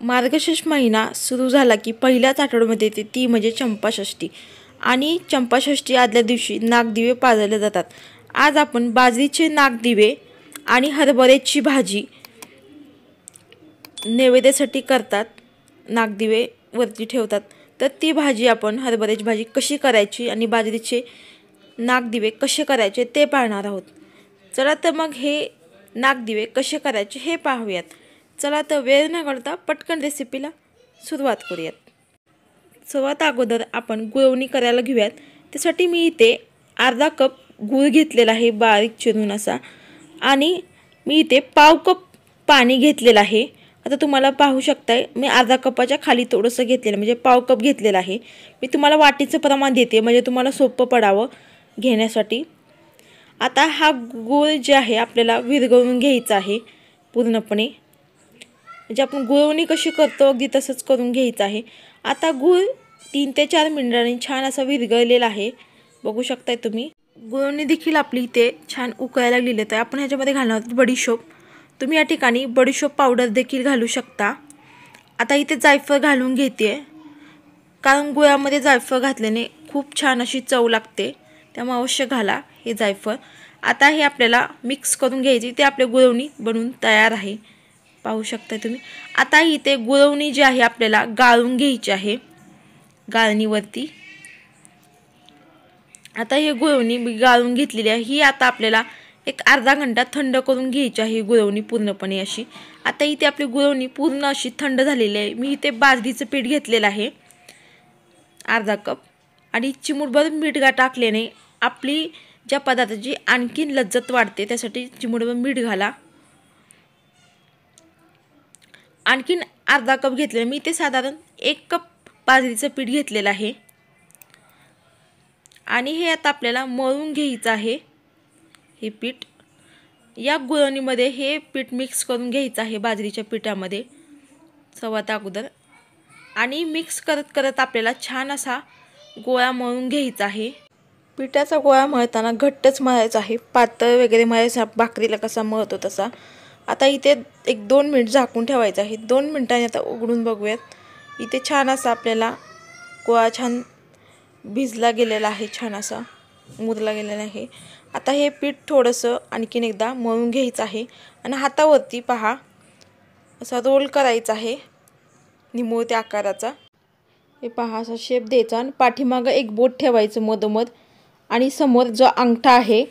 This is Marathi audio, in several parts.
मार्गशीर्ष महिना सुरू झाला की पहिल्याच आठवड्यामध्ये येते ती म्हणजे चंपाषष्ठी आणि चंपाषष्ठी आदल्या दिवशी नागदिवे पाजले जातात। आज आपण बाजरीचे नागदिवे आणि हरभऱ्याची भाजी नैवेद्यासाठी करतात, नागदिवे वरती ठेवतात। तर ती भाजी आपण हरभऱ्याची भाजी कशी करायची आणि बाजरीचे नागदिवे कसे करायचे ते पाहणार आहोत। चला तर मग हे नागदिवे कसे करायचे हे पाहूयात। चला तर वेळ न घालवता पटकन रेसिपीला सुरुवात करूयात। सर्वात अगोदर आपण गुळवणी करायला घेऊयात। त्यासाठी मी इथे अर्धा कप गूळ घेतलेला आहे बारीक चिरून असा, आणि मी इथे पाव कप पाणी घेतलेलं आहे। आता तुम्हाला पाहू शकताय मी अर्धा कपाच्या खाली थोडंसं घेतलेलं म्हणजे पाव कप घेतलेलं आहे। मी तुम्हाला वाटीचं प्रमाण देते म्हणजे तुम्हाला सोपं पडावं घेण्यासाठी। आता हा गूळ जे आहे आपल्याला विरघळवून घ्यायचा आहे पूर्णपणे, म्हणजे आपण गुळवणी कशी करतो अगदी तसंच करून घ्यायचं आहे। आता गूळ 3 ते 4 मिनिटांनी छान असा विरघळलेला आहे, बघू शकताय तुम्ही। गुळवणी देखील आपली इथे छान उकळायला लागलेली आहे। आपण ह्याच्यामध्ये घालणार आहोत बडीशोप। तुम्ही या ठिकाणी बडीशोप पावडर देखील घालू शकता। आता इथे जायफळ घालून घेते, कारण गुळामध्ये जायफळ घातल्याने खूप छान अशी चव लागते, त्यामुळे अवश्य घाला हे जायफळ। आता हे आपल्याला मिक्स करून घ्यायचे, ते आपले गुळवणी बनवून तयार आहे, पाहू शकता तुम्ही। आता इथे गुळवणी जी आहे आपल्याला गाळून घ्यायची आहे गाळणीवरती। आता हे गुळवणी मी गाळून घेतलेली आहे, ही आता आपल्याला एक अर्धा घंटा थंड करून घ्यायची आहे गुळवणी पूर्णपणे अशी। आता इथे आपली गुळवणी पूर्ण अशी थंड झालेली आहे। मी इथे बाजरीचं पीठ घेतलेलं आहे अर्धा कप, आणि चिमूटभर मीठ टाकल्याने आपली ज्या पदार्थाची आणखीन लज्जत वाढते, त्यासाठी चिमूटभर मीठ घाला। आणखीन अर्धा कप घेतलेलं, मी इथे साधारण 1 कप बाजरीचं पीठ घेतलेलं आहे, आणि हे आता आपल्याला मळून घ्यायचं आहे हे पीठ। या गुळवणीमध्ये हे पीठ मिक्स करून घ्यायचं आहे बाजरीच्या पिठामध्ये सर्वात अगोदर, आणि मिक्स करत करत आपल्याला छान असा गोळा मळून घ्यायचा आहे। पिठाचा गोळा मळताना घट्टच मळायचा आहे, पातळ वगैरे मळायचा भाकरीला कसा मळतो तसा। आता इथे 1-2 मिनिट झाकून ठेवायचं आहे। 2 मिनिटांनी आता उघडून बघूयात। इथे छान असा आपल्याला गोळा छान भिजला गेलेला आहे, छान असा मुरला गेलेला आहे। आता हे पीठ थोडंसं आणखीन एकदा मळून घ्यायचं आहे, आणि हातावरती पहा असा रोल करायचा आहे निमुळत्या आकाराचा। हे पहा असा शेप द्यायचा, आणि पाठीमागं एक बोट ठेवायचं मधोमध, आणि समोर जो अंगठा आहे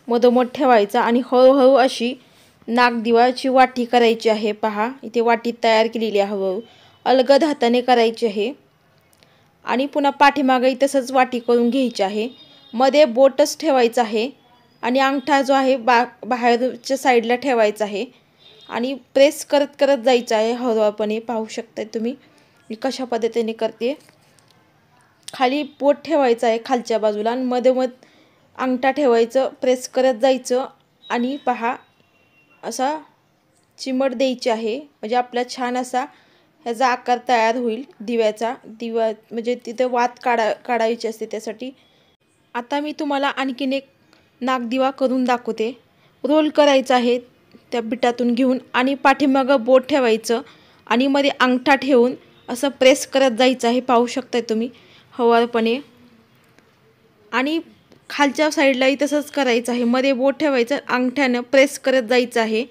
मधोमध ठेवायचा, आणि हळूहळू अशी नागदिवाची वाटी करायची आहे। पहा इथे वाटी तयार केलेली आहे, हळूहळू अलगद हाताने करायची आहे, आणि पुन्हा पाठीमागे तसंच वाटी करून घ्यायची आहे। मध्ये बोटच ठेवायचं आहे, आणि अंगठा जो आहे बाहेरच्या साईडला ठेवायचा आहे, आणि प्रेस करत करत जायचं आहे हळूहळूपणे। पाहू शकताय तुम्ही मी कशा पद्धतीने करते। खाली बोट ठेवायचं आहे खालच्या बाजूला, आणि मधोमध अंगठा ठेवायचं, प्रेस करत जायचं, आणि पहा असा चिमट द्यायची आहे, म्हणजे आपला छान असा ह्याचा आकार तयार होईल दिव्याचा। दिवा म्हणजे तिथे वात काढायची असते त्यासाठी। आता मी तुम्हाला आणखीन एक नागदिवा करून दाखवते। रोल करायचा आहे त्या पिठातून घेऊन, आणि पाठीमागं बोट ठेवायचं, आणि मध्ये अंगठा ठेवून असं प्रेस करत जायचं आहे, पाहू शकताय तुम्ही हळूहळूपणे। आणि खालच्या साईडलाही तसंच करायचं आहे, मध्ये बोट ठेवायचं, अंगठ्यानं प्रेस करत जायचं आहे।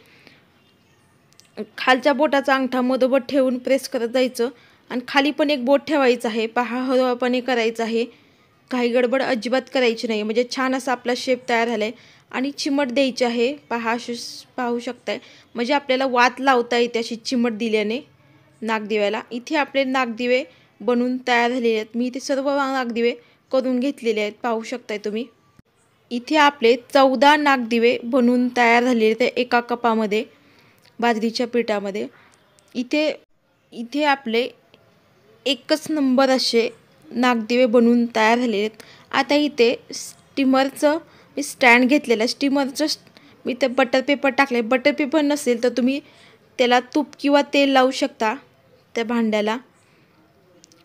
खालच्या बोटाचा अंगठा मधोमध ठेवून प्रेस करत जायचं, आणि खाली पण एक बोट ठेवायचं आहे। पहा हळूहळूपणे करायचं आहे, काही गडबड अजिबात करायची नाही, म्हणजे छान असा आपला शेप तयार झाला आहे। आणि चिमट द्यायची आहे, पहा पाहू शकताय, म्हणजे आपल्याला वात लावता येते अशी चिमट दिल्याने नागदिव्याला। इथे आपले नागदिवे बनवून तयार झालेले आहेत। मी इथे सर्व नागदिवे करून घेतलेले आहेत, पाहू शकताय तुम्ही। इथे आपले 14 नागदिवे बनवून तयार झालेले आहेत एका कपामध्ये बाजरीच्या पिठामध्ये। इथे आपले एकच नंबर असे नागदिवे बनवून तयार झालेले आहेत। आता इथे स्टीमरचं मी स्टँड घेतलेलं आहे, स्टीमरचं मी ते बटर पेपर टाकले। बटर पेपर नसेल तर तुम्ही त्याला तूप किंवा तेल लावू शकता त्या भांड्याला,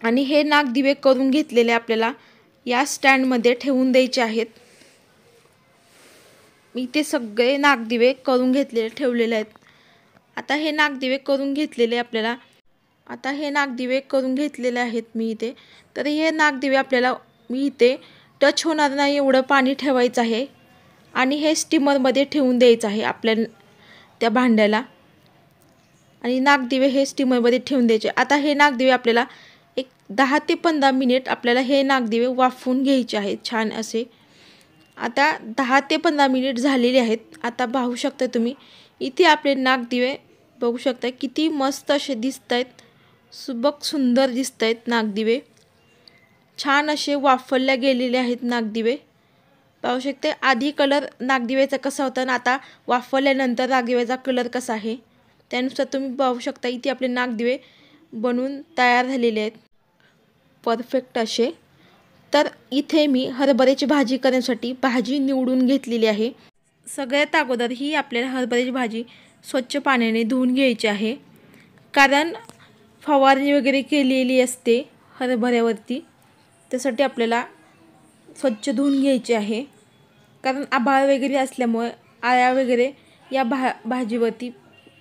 आणि हे नागदिवे करून घेतलेले आपल्याला या स्टँडमध्ये ठेवून द्यायचे आहेत। मी ते सगळे नागदिवे करून घेतलेले ठेवलेले आहेत। आता हे नागदिवे करून घेतलेले आपल्याला आता हे नागदिवे करून घेतलेले आहेत मी इथे. तर हे नागदिवे आपल्याला मी इथे टच होणार नाही एवढं पाणी ठेवायचं आहे आणि हे स्टीमरमध्ये ठेवून द्यायचं आहे आपल्या त्या भांड्याला. आणि नागदिवे हे स्टीमरमध्ये ठेवून द्यायचे. आता हे नागदिवे आपल्याला एक 10 ते 15 मिनिट आपल्याला हे नागदिवे वाफवून घ्यायचे आहेत छान असे. आता 10 ते 15 मिनिट झालेले आहेत. आता पाहू शकता तुम्ही इथे आपले नागदिवे बघू शकता किती मस्त असे दिसत आहेत. सुबक सुंदर दिसत आहेत नागदिवे. छान असे वाफवल्या गेलेले आहेत नागदिवे. पाहू शकते आधी कलर नागदिवेचा कसा होता आणि आता वाफवल्यानंतर नागदिवेचा कलर कसा आहे त्यानुसार तुम्ही पाहू शकता. इथे आपले नागदिवे बनवून तयार झालेले आहेत परफेक्ट असे. तर इथे मी हरभऱ्याची भाजी करण्यासाठी भाजी निवडून घेतलेली आहे. सगळ्यात अगोदर ही आपल्याला हरभऱ्याची भाजी स्वच्छ पाण्याने धुवून घ्यायची आहे, कारण फवारणी वगैरे केलेली असते हरभऱ्यावरती. त्यासाठी आपल्याला स्वच्छ धुवून घ्यायची आहे, कारण आभाळ वगैरे असल्यामुळे आळ्या वगैरे या भाजीवरती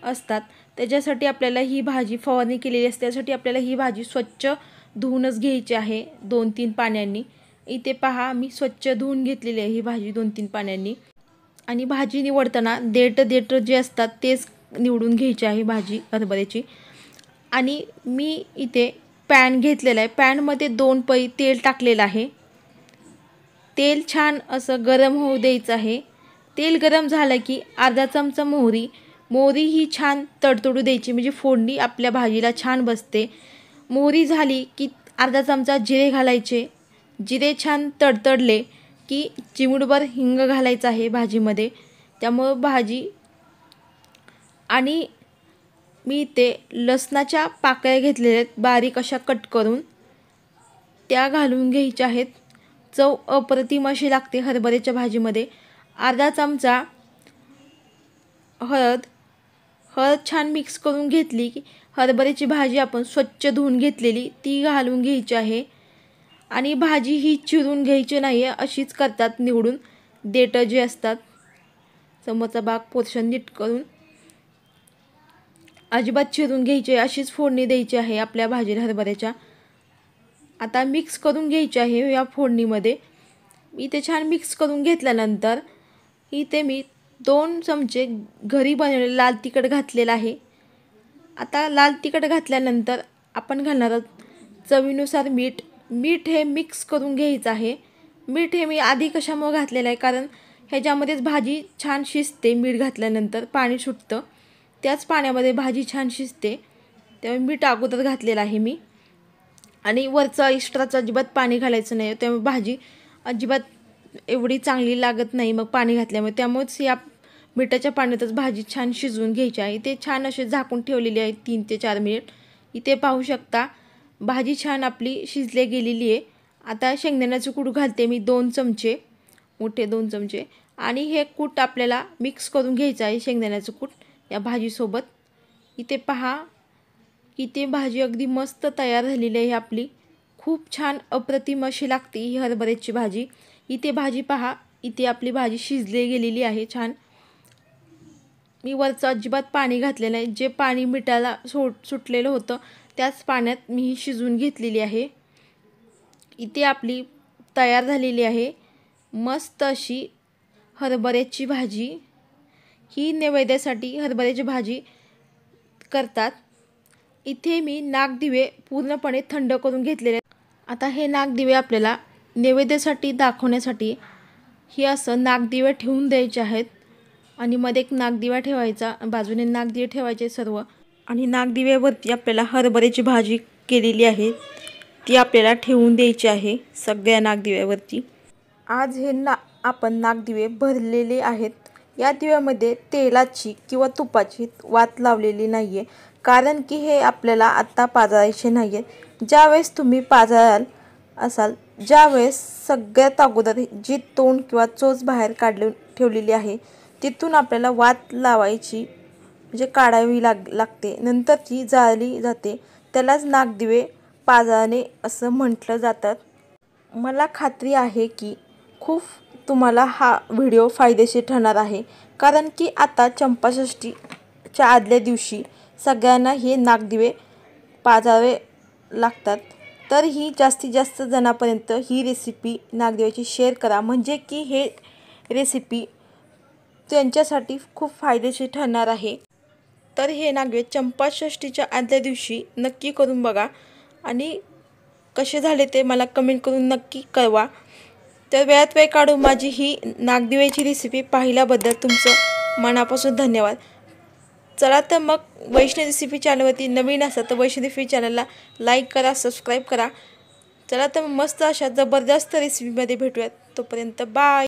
असतात. त्याच्यासाठी आपल्याला ही भाजी फवारणी केलेली असते. त्यासाठी आपल्याला ही भाजी स्वच्छ धुवूनच घ्यायची आहे 2-3 पाण्याने. इथे पहा मी स्वच्छ धुवून घेतलेली आहे ही भाजी 2-3 पाण्याने. आणि भाजी निवडताना देठ जे असतात तेच निवडून घ्यायची आहे भाजी हरभऱ्याची. आणि मी इथे पॅन घेतलेला आहे. पॅनमध्ये 2 पळी तेल टाकलेलं आहे. तेल छान असं गरम होऊ द्यायचं आहे. तेल गरम झालं की अर्धा चमचा मोहरी ही छान तडतडू द्यायची, म्हणजे फोडणी आपल्या भाजीला छान बसते. मोहरी झाली की अर्धा चमचा जिरे घालायचे. जिरे छान तडतडले की चिमूटभर हिंग घालायचं आहे भाजीमध्ये. त्यामुळं भाजी. आणि मी इथे लसणाच्या पाकळ्या घेतलेल्या आहेत बारीक अशा कट करून, त्या घालून घ्यायच्या आहेत. चव अप्रतिम अशी लागते हरभऱ्याच्या भाजीमध्ये. अर्धा चमचा हळद छान मिक्स करून घेतली की हरभऱ्याची भाजी आपण स्वच्छ धुवून घेतलेली ती घालून घ्यायची आहे. आणि भाजी ही चिरून घ्यायची नाही आहे, अशीच करतात निवडून. देठ जे असतात समोरचा भाग पोर्शन नीट करून अजिबात चिरून घ्यायची, अशीच फोडणी द्यायची आहे आपल्या भाजीला हरभऱ्याच्या. आता मिक्स करून घ्यायची आहे या फोडणीमध्ये. इथे छान मिक्स करून घेतल्यानंतर इथे मी 2 चमचे घरी बनवलेले लाल तिखट घातलेलं आहे. आता लाल तिखट घातल्यानंतर आपण घालणार आहोत चवीनुसार मीठ हे मिक्स करून घ्यायचं आहे. मीठ हे मी आधी कशामुळे घातलेलं आहे, कारण ह्याच्यामध्येच भाजी छान शिजते. मीठ घातल्यानंतर पाणी सुटतं, त्याच पाण्यामध्ये भाजी छान शिजते. त्यामुळे मीठ अगोदर घातलेलं आहे मी. आणि वरचं एक्स्ट्राचं अजिबात पाणी घालायचं नाही, त्यामुळे भाजी अजिबात एवढी चांगली लागत नाही मग पाणी घातल्यामुळे. त्यामुळेच या मिठाच्या पाण्यातच भाजी छान शिजवून घ्यायची आहे. ते छान असे झाकून ठेवलेली आहे 3 ते 4 मिनिट. इथे पाहू शकता भाजी छान आपली शिजली गेलेली आहे. आता शेंगदाण्याचं कूट घालते मी 2 चमचे, मोठे 2 चमचे. आणि हे कूट आपल्याला मिक्स करून घ्यायचं आहे शेंगदाण्याचं कूट या भाजीसोबत. इथे पहा इथे भाजी अगदी मस्त तयार झालेली आहे आपली. खूप छान अप्रतिम अशी लागते ही हरभऱ्याची भाजी. इथे भाजी पहा, इथे आपली भाजी शिजली गेलेली आहे छान. मी वरचं अजिबात पाणी घातलेलं नाही, जे पाणी मिठाला सुटलेलं होतं त्याच पाण्यात मी ही शिजवून घेतलेली आहे. इथे आपली तयार झालेली आहे मस्त अशी हरभऱ्याची भाजी. ही नैवेद्यासाठी हरभऱ्याची भाजी करतात. इथे मी नागदिवे पूर्णपणे थंड करून घेतलेले आहेत. आता हे नागदिवे आपल्याला नैवेद्यासाठी दाखवण्यासाठी हे असं नागदिवे ठेवून द्यायचे आहेत. आणि मध्ये एक नागदिवा ठेवायचा, बाजूने नागदिवे ठेवायचे सर्व. आणि नागदिव्यावरती आपल्याला हरभऱ्याची भाजी केलेली आहे ती आपल्याला ठेवून द्यायची आहे सगळ्या नागदिव्यावरती. आज हे आपण नागदिवे भरलेले आहेत. या दिव्यामध्ये तेलाची किंवा तुपाची वात लावलेली नाही आहे, कारण की हे आपल्याला आत्ता पाजायचे नाही आहेत. ज्यावेळेस तुम्ही पाजाल असाल, ज्यावेळेस सगळ्यात अगोदर जी तोंड किंवा चोच बाहेर काढली ठेवलेली आहे तिथून आपल्याला वात लावायची, म्हणजे काढावी लागते. नंतर ती जाळली जाते. त्यालाच नागदिवे पाजाणे असं म्हटलं जातं. मला खात्री आहे की खूप तुम्हाला हा व्हिडिओ फायदेशीर ठरणार आहे, कारण की आता चंपाषष्ठीच्या आदल्या दिवशी सगळ्यांना हे नागदिवे पाजावे लागतात. तर ही जास्तीत जास्त जणांपर्यंत ही रेसिपी नागदेवाची शेअर करा, म्हणजे की हे रेसिपी त्यांच्यासाठी खूप फायदेशीर ठरणार आहे. तर हे नागदेव चंपाषष्ठीच्या आदल्या दिवशी नक्की करून बघा आणि कसे झाले ते मला कमेंट करून नक्की कळवा. तर वेळात वेळ काढून माझी ही नागदेवाची रेसिपी पाहिल्याबद्दल तुमचं मनापासून धन्यवाद. चला तर मग वैष्णवी रेसिपी चॅनलवरती नवीन असाल तर वैष्णवी रेसिपी चॅनलला लाईक करा, सबस्क्राईब करा. चला तर मस्त अशा जबरदस्त रेसिपीमध्ये भेटूयात. तोपर्यंत बाय.